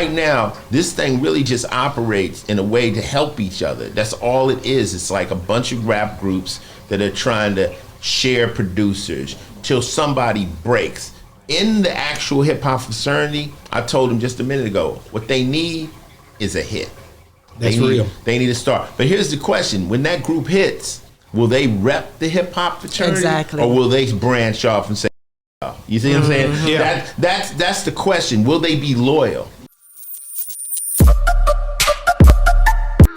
Right now, this thing really just operates in a way to help each other. That's all it is. It's like a bunch of rap groups that are trying to share producers till somebody breaks. In the actual hip hop fraternity, I told them just a minute ago, what they need is a hit. That's real. They need to start. But here's the question: when that group hits, will they rep the hip hop fraternity, exactly, or will they branch off and say, "You see what I'm saying?" Yeah. That's the question. Will they be loyal?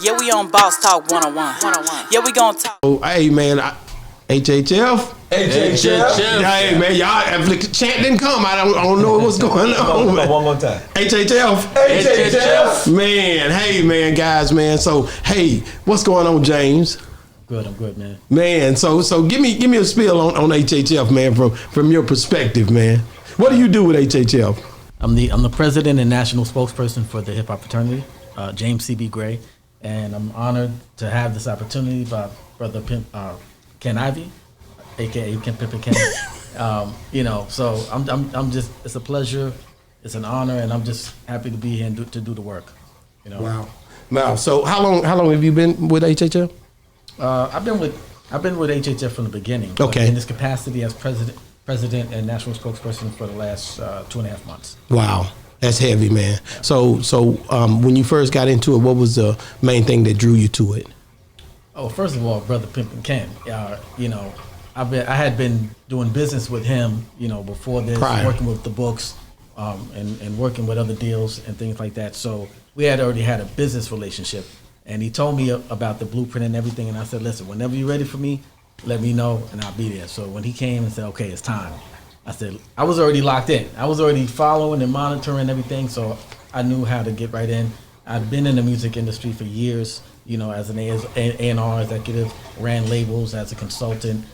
Yeah, we on Boss Talk 101. Yeah, we gonna talk. Oh, hey man, HHF. Hey man, y'all, if the chant didn't come, I don't know what's going on. One more time. HHF. Man, hey man, guys, man. So hey, what's going on, James? Good, I'm good, man. Man, so give me a spiel on HHF, man, from your perspective, man. What do you do with HHF? I'm the president and national spokesperson for the hip hop fraternity, James C.B. Gray, and I'm honored to have this opportunity by Brother Ken Ivey, aka Pimpin Ken. So I'm just, it's a pleasure, it's an honor, and I'm just happy to be here and to do the work. Wow. So how long have you been with HHF? I've been with HHF from the beginning. Okay. In this capacity as president and national spokesperson for the last 2.5 months. Wow, that's heavy, man. So when you first got into it, what was the main thing that drew you to it? Oh, first of all, Brother Pimpin Ken. I had been doing business with him, before this, working with the books, and working with other deals and things like that. So we had already had a business relationship, and he told me about the blueprint and everything. And I said, listen, whenever you're ready for me, let me know and I'll be there. So when he came and said, okay, it's time, I said, I was already locked in. I was already following and monitoring everything. So I knew how to get right in. I've been in the music industry for years, as an A&R executive, ran labels as a consultant.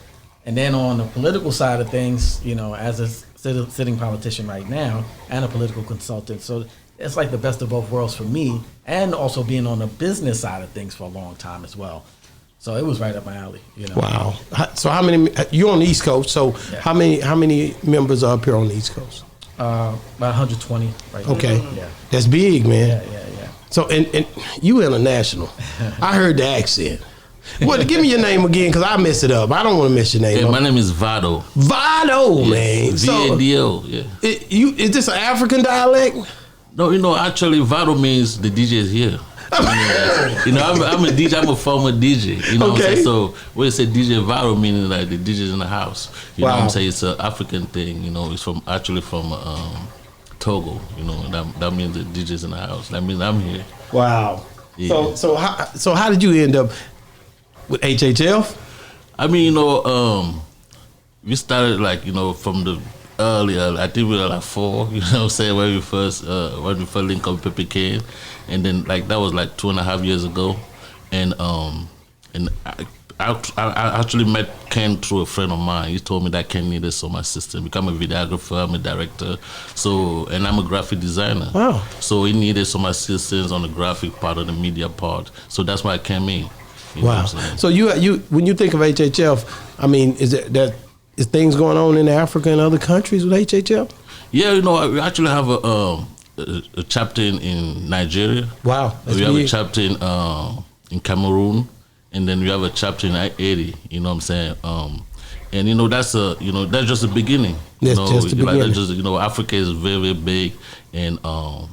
And then on the political side of things, as a sitting politician right now and a political consultant. So it's like the best of both worlds for me, and also being on the business side of things for a long time as well. So it was right up my alley. Wow. So how many, you're on the East Coast, so yeah. How many members are up here on the East Coast? About 120 right now. Okay. Yeah. That's big, man. Yeah. So, and you international. I heard the accent. Well, give me your name again, because I mess it up. I don't want to mess your name up. My name is Vado. Vado, man. V-A-D-O, yeah. Is this an African dialect? No, actually, Vado means the DJ is here. I'm a DJ. I'm a former DJ. What I'm saying? So when you say DJ Vado, meaning like the DJ's in the house. You know what I'm saying? It's an African thing. It's from Togo. That means the DJ's in the house. That means I'm here. Wow. Yeah. So how did you end up with HHF? I mean, we started from the earlier. I think we were like 4. You know what I'm saying? When we first linked up with Pimpin Ken, and then that was like 2.5 years ago, and I actually met Ken through a friend of mine. He told me that Ken needed some assistance, become a videographer, I'm a director, and I'm a graphic designer. Wow. So he needed some assistance on the graphic part of the media part. So that's why I came in. Wow. So you when you think of HHF, I mean, is things going on in Africa and other countries with HHF? Yeah, we actually have a chapter in Nigeria. Wow. We have a chapter in Cameroon, and then we have a chapter in Haiti. You know what I'm saying? And that's just the beginning. That's just the beginning. Africa is very, very big, and I'm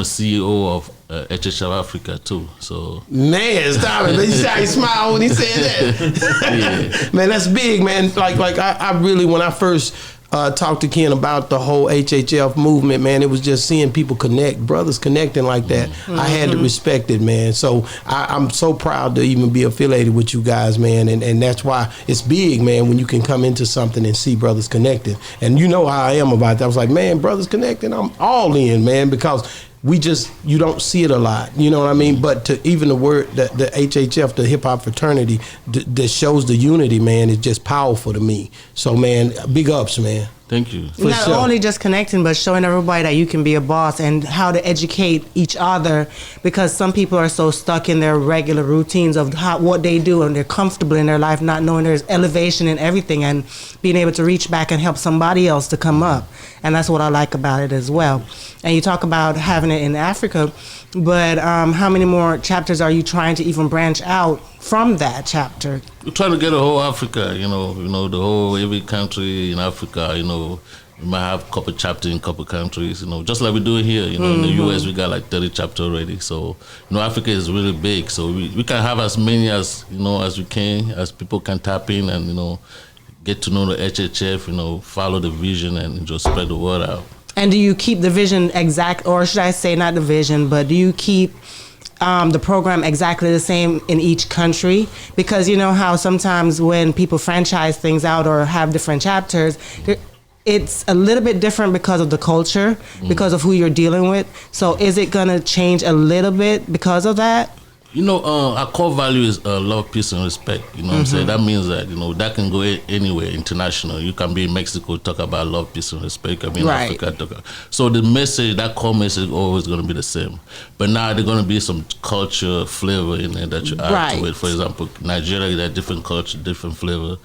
a CEO of HHF Africa too. So man, stop it! You see how he smiled when he said that. Yeah. Man, that's big, man. Like I really, when I first talked to Ken about the whole HHF movement, man, it was just seeing people connect, brothers connecting like that. Mm-hmm. I had to respect it, man. So I'm so proud to even be affiliated with you guys, man. And that's why it's big, man, when you can come into something and see brothers connecting. And you know how I am about that. I was like, man, brothers connecting, I'm all in, man, because you don't see it a lot, you know what I mean? But to even the word, the HHF, the hip hop fraternity, that shows the unity, man, is just powerful to me. So, man, big ups, man. Thank you. Not only just connecting, but showing everybody that you can be a boss and how to educate each other, because some people are so stuck in their regular routines of what they do, and they're comfortable in their life, not knowing there's elevation in everything, and being able to reach back and help somebody else to come up. And that's what I like about it as well. And you talk about having it in Africa, but how many more chapters are you trying to even branch out from that chapter? We're trying to get a whole Africa, the whole, every country in Africa, we might have a couple chapters in a couple countries, just like we do here, in the US we got like 30 chapters already. So, Africa is really big. So we can have as many as we can, as people can tap in and, get to know the HHF, follow the vision and just spread the word out. And do you keep the vision exact, or should I say not the vision, but do you keep the program exactly the same in each country? Because you know how sometimes when people franchise things out or have different chapters, it's a little bit different because of the culture, because of who you're dealing with. So is it going to change a little bit because of that? Our core value is love, peace, and respect. You know what I'm saying? That means that, that can go anywhere, international. You can be in Mexico, talk about love, peace, and respect. You can be in Africa, So the message, that core message is always going to be the same. But now there's going to be some culture flavor in there that you add to it. For example, Nigeria got different culture, different flavor.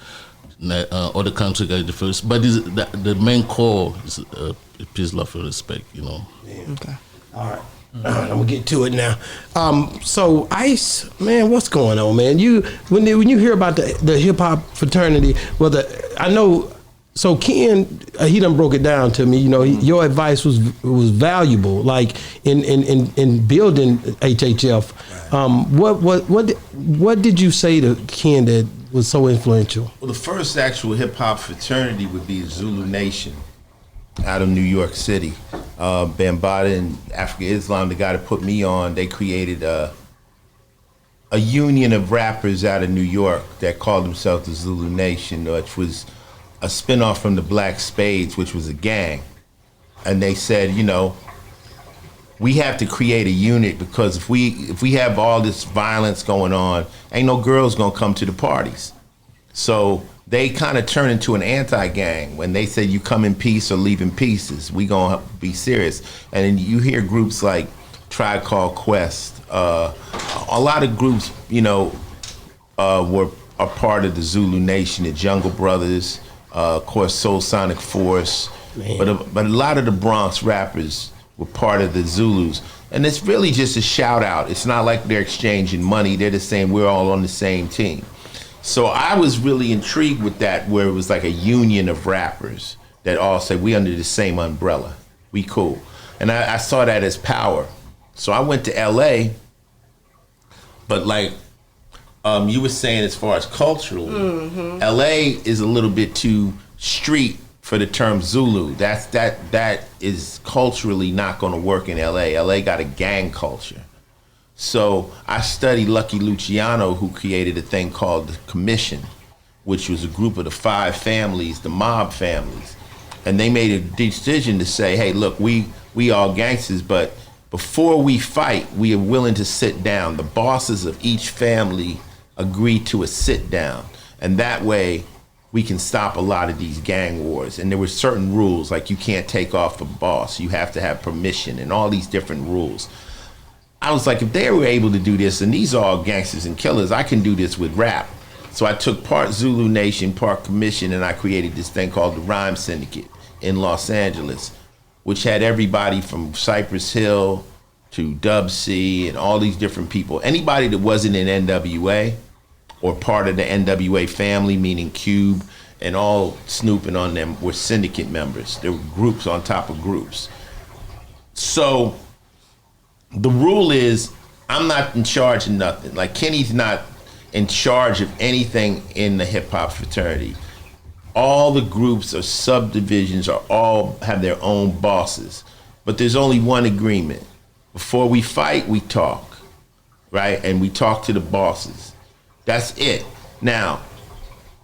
Other countries got different. But the main core is peace, love, and respect, Yeah. Okay. All right. I'm gonna get to it now. So Ice, man, what's going on, man? When you hear about the hip hop fraternity, I know. So Ken, he done broke it down to me. Your advice was valuable, like in building HHF. What did you say to Ken that was so influential? Well, the first actual hip hop fraternity would be Zulu Nation, out of New York City. Bambaataa and Africa Islam, the guy that put me on, they created a union of rappers out of New York that called themselves the Zulu Nation, which was a spinoff from the Black Spades, which was a gang. And they said, we have to create a unit, because if we have all this violence going on, ain't no girls gonna come to the parties. So they kind of turned into an anti-gang when they said you come in peace or leave in pieces. We gonna be serious. And then you hear groups like Tribe Called Quest. A lot of groups, are part of the Zulu Nation. The Jungle Brothers, of course, Soul Sonic Force. But a lot of the Bronx rappers were part of the Zulus. And it's really just a shout out. It's not like they're exchanging money. They're just saying we're all on the same team. So I was really intrigued with that, where it was like a union of rappers that all said, we under the same umbrella, we cool. And I saw that as power. So I went to LA, but like you were saying, as far as culturally, LA is a little bit too street for the term Zulu. That is culturally not gonna work in LA. LA got a gang culture. So I studied Lucky Luciano, who created a thing called the Commission, which was a group of the 5 families, the mob families. And they made a decision to say, hey, look, we all gangsters, but before we fight, we are willing to sit down. The bosses of each family agreed to a sit down. And that way we can stop a lot of these gang wars. And there were certain rules, like you can't take off a boss. You have to have permission and all these different rules. I was like, if they were able to do this, and these are all gangsters and killers, I can do this with rap. So I took part Zulu Nation, part Commission, and I created this thing called the Rhyme Syndicate in Los Angeles, which had everybody from Cypress Hill to Dub C and all these different people. Anybody that wasn't in NWA or part of the NWA family, meaning Cube and all Snoop and on them, were syndicate members. There were groups on top of groups. So the rule is, I'm not in charge of nothing. Like Kenny's not in charge of anything in the hip hop fraternity. All the groups or subdivisions are all have their own bosses, but there's only one agreement. Before we fight, we talk, right? And we talk to the bosses. That's it. Now,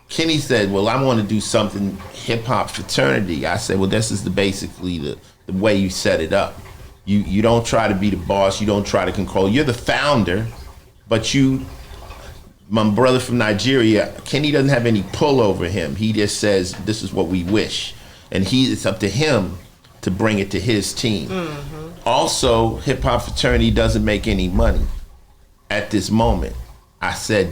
Kenny said, well, I want to do something hip hop fraternity. I said, well, this is basically the way you set it up. You don't try to be the boss. You don't try to control. You're the founder, but my brother from Nigeria, Kenny doesn't have any pull over him. He just says, this is what we wish. and it's up to him to bring it to his team. Also, Hip Hop Fraternity doesn't make any money at this moment. I said,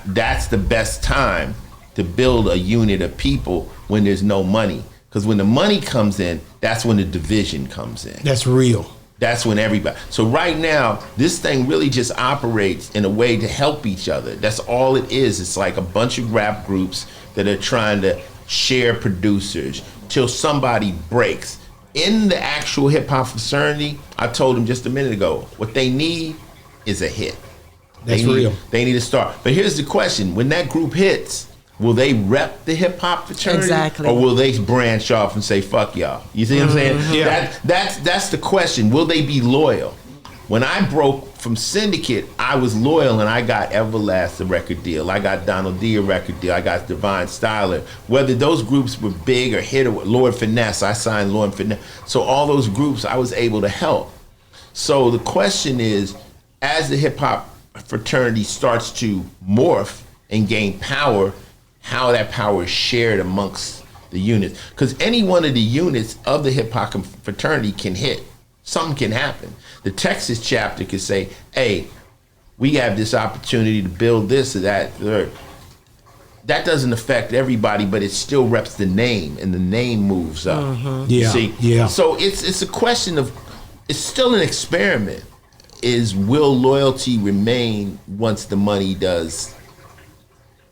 that's the best time to build a unit of people when there's no money. Because when the money comes in, that's when the division comes in. That's real. That's when everybody. So right now, this thing really just operates in a way to help each other. That's all it is. It's like a bunch of rap groups that are trying to share producers till somebody breaks. In the actual Hip Hop Fraternity, I told them just a minute ago, what they need is a hit. That's real. They need to start. But here's the question. When that group hits, will they rep the Hip Hop Fraternity? Exactly. Or will they branch off and say, fuck y'all? You see what I'm saying? Yeah. That's the question. Will they be loyal? When I broke from Syndicate, I was loyal and I got Everlast a record deal. I got Donald D a record deal. I got Divine Styler. Whether those groups were big or hit, or Lord Finesse, I signed Lord Finesse. So all those groups I was able to help. So the question is, as the Hip Hop Fraternity starts to morph and gain power, how that power is shared amongst the units. Because any one of the units of the Hip Hop Fraternity can hit. Something can happen. The Texas chapter could say, hey, we have this opportunity to build this or that. That doesn't affect everybody, but it still reps the name, and the name moves up. Yeah. See? Yeah. So it's a question of, it's still an experiment. Will loyalty remain once the money does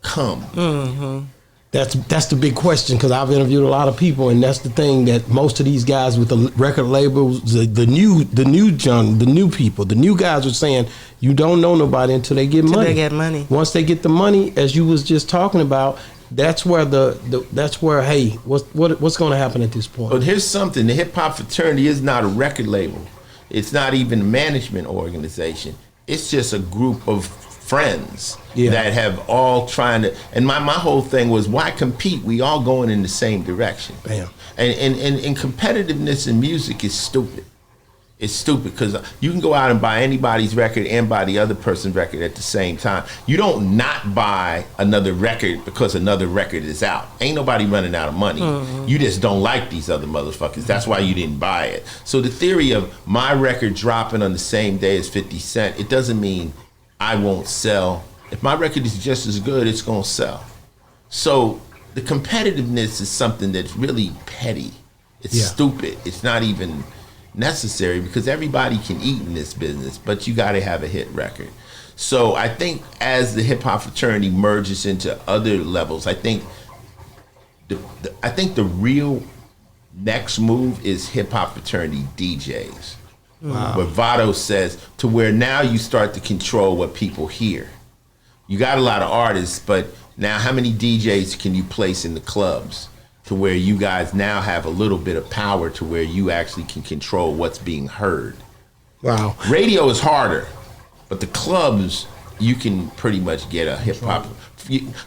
come? That's the big question, because I've interviewed a lot of people, and that's the thing, that most of these guys with the record labels, the new people, the new guys are saying you don't know nobody until they get money. They get money. Once they get the money, as you was just talking about, that's where hey, what's going to happen at this point? But here's something: the Hip Hop Fraternity is not a record label. It's not even a management organization. It's just a group of friends that have all trying to, and my whole thing was, why compete? We all going in the same direction. Bam. And competitiveness in music is stupid. It's stupid because you can go out and buy anybody's record and buy the other person's record at the same time. You don't not buy another record because another record is out. Ain't nobody running out of money. You just don't like these other motherfuckers. That's why you didn't buy it. So the theory of my record dropping on the same day as 50 Cent, it doesn't mean I won't sell. If my record is just as good, it's gonna sell. So the competitiveness is something that's really petty. It's stupid. It's not even necessary, because everybody can eat in this business, but you got to have a hit record. So I think as the Hip Hop Fraternity merges into other levels, I think the real next move is Hip Hop Fraternity DJs. Wow. What Vado says, to where now you start to control what people hear. You got a lot of artists, but now how many DJs can you place in the clubs? To where you guys now have a little bit of power to where you actually can control what's being heard. Wow. Radio is harder, but the clubs, you can pretty much get a hip hop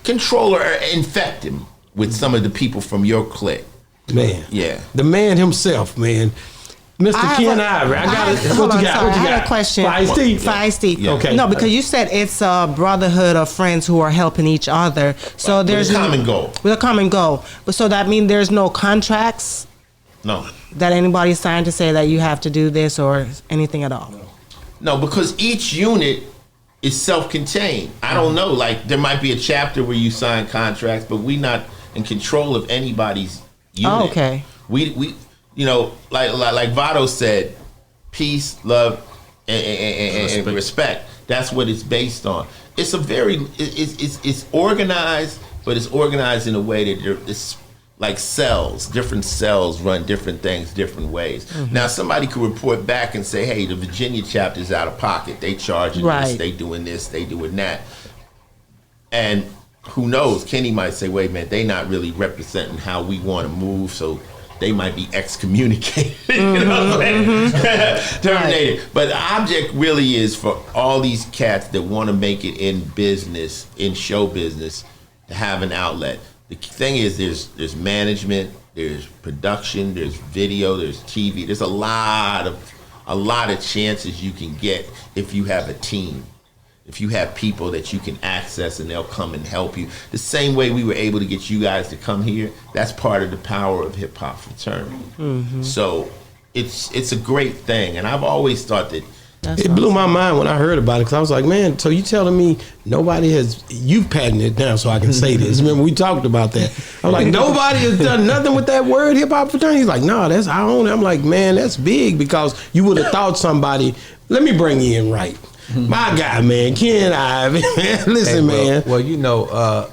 controller or infect him with some of the people from your clique. Man. Yeah. The man himself, man. Mr. Ken Ivory, I got it. What you got? I had a question. Feisty. Yeah. Okay. No, because you said it's a brotherhood of friends who are helping each other. So there's with a common goal. With a common goal. But so that means there's no contracts? No. That anybody signed to say that you have to do this or anything at all? No, because each unit is self-contained. I don't know. Like, there might be a chapter where you sign contracts, but we're not in control of anybody's unit. Oh, okay. We you know, like Vado said, peace, love, and respect. That's what it's based on. It's a very, it's organized, but it's organized in a way that it's like cells. Different cells run different things different ways. Now, somebody could report back and say, hey, the Virginia chapter is out of pocket. They charging this, they doing this, they doing that. And who knows, Kenny might say, wait, man, they not really representing how we want to move, so they might be excommunicated, you know what I'm saying? Terminated. Right. But the object really is for all these cats that want to make it in business, in show business, to have an outlet. The thing is, there's management, there's production, there's video, there's TV. There's a lot of chances you can get if you have a team. if you have people that you can access and they'll come and help you. The same way we were able to get you guys to come here, that's part of the power of Hip Hop Fraternity. So it's a great thing, and I've always thought that it blew my mind when I heard about it, because I was like, man, so you telling me nobody has, you've patented it down so I can say this. Remember, we talked about that. I'm like, nobody has done nothing with that word, Hip Hop Fraternity. He's like, no, that's our own. I'm like, man, that's big, because you would have thought somebody, let me bring you in right. My guy, man, Ken Ivey, man. Listen, man. Well, you know,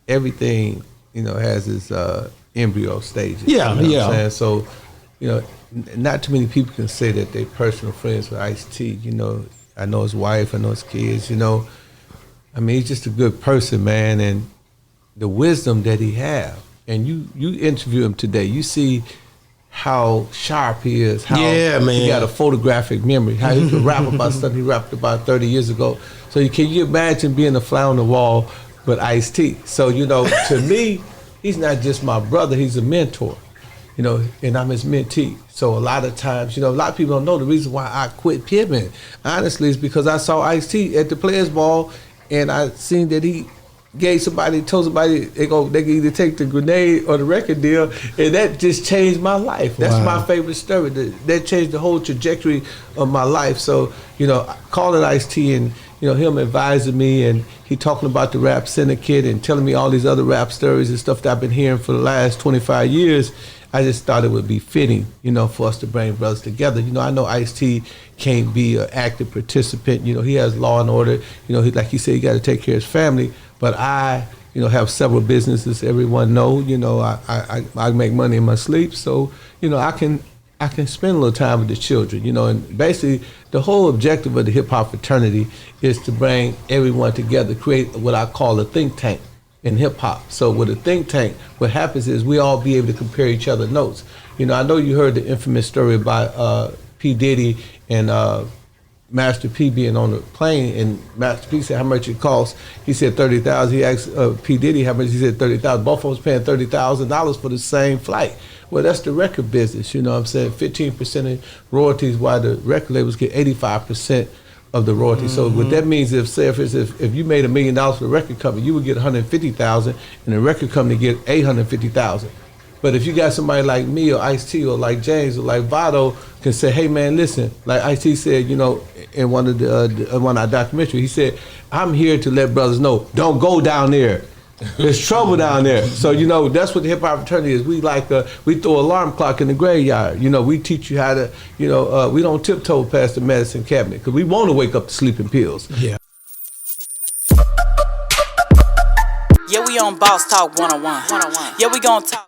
everything, you know, has its embryo stages. Yeah, you know yeah. What I'm saying? So, you know, not too many people can say that they're personal friends with Ice-T. You know, I know his wife, I know his kids, you know. I mean, he's just a good person, man, and the wisdom that he have. And you interview him today, you see how sharp he is, how he got a photographic memory, how he can rap about stuff he rapped about 30 years ago. So can you imagine being a fly on the wall with Ice-T? So, you know, to me, he's not just my brother, he's a mentor. You know, and I'm his mentee. So a lot of times, you know, a lot of people don't know the reason why I quit Pimpin, honestly, is because I saw Ice-T at the Players Ball, and I seen that he told somebody they can either take the grenade or the record deal, and that just changed my life. That's my favorite story. That changed the whole trajectory of my life. So, you know, calling Ice-T and, you know, him advising me, and he talking about the rap syndicate and telling me all these other rap stories and stuff that I've been hearing for the last 25 years, I just thought it would be fitting, you know, for us to bring brothers together. You know, I know Ice-T can't be an active participant. You know, he has law and order. You know, like he said, he got to take care of his family. But I, you know, have several businesses. Everyone know, you know, I make money in my sleep. So, you know, I can spend a little time with the children, you know. And basically, the whole objective of the Hip Hop Fraternity is to bring everyone together, create what I call a think tank in hip hop. So with a think tank, what happens is we all be able to compare each other notes. You know, I know you heard the infamous story about P. Diddy and Master P being on the plane, and Master P said how much it cost. He said $30,000. He asked P. Diddy how much. He said $30,000. Both of them was paying $30,000 for the same flight. Well, that's the record business. You know what I'm saying? 15% of royalties, while the record labels get 85% of the royalty. So what that means is, say if you made $1 million for the record company, you would get $150,000, and the record company get $850,000. But if you got somebody like me or Ice-T or like James or like Vado can say, hey man, listen, like Ice-T said, you know, in one of our documentaries, he said, I'm here to let brothers know, don't go down there. There's trouble down there. So, you know, that's what the Hip Hop Fraternity is. We we throw an alarm clock in the graveyard. You know, we teach you how to, you know, we don't tiptoe past the medicine cabinet because we want to wake up to sleeping pills. Yeah. Yeah, we on Boss Talk 101. Yeah, we gonna talk.